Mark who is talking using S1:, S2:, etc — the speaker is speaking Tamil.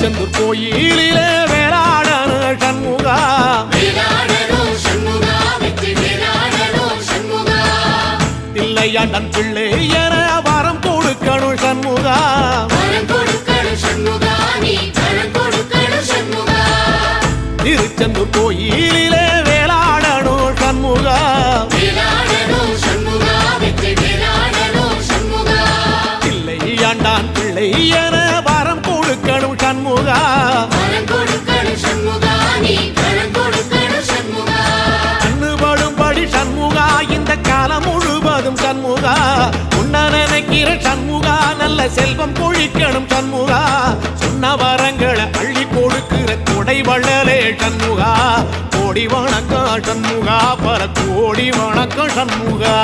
S1: திருச்செந்தூர் கோயிலிலே வேளாடனு சண்முகா தில்லையாண்டன் பிள்ளை என வரம் கொடுக்கணும் சண்முகா திருச்செந்தூர் கோயிலிலே வேளாடனு சண்முகா தில்லையாண்டான் பிள்ளை என வரம் கொடுக்கணும் சண்முகா கண்ணுபடும்படி சண்முகா இந்த காலம் முழுவதும் சண்முகா உன்ன நினைக்கிற சண்முகா நல்ல செல்வம் பொழிக்கணும் சண்முகா சொன்ன வரங்களை அள்ளி கொடுக்கிற கொடை வள்ளலே சண்முகா கோடி வணக்கம் சண்முகா பல கோடி வணக்கம் சண்முகா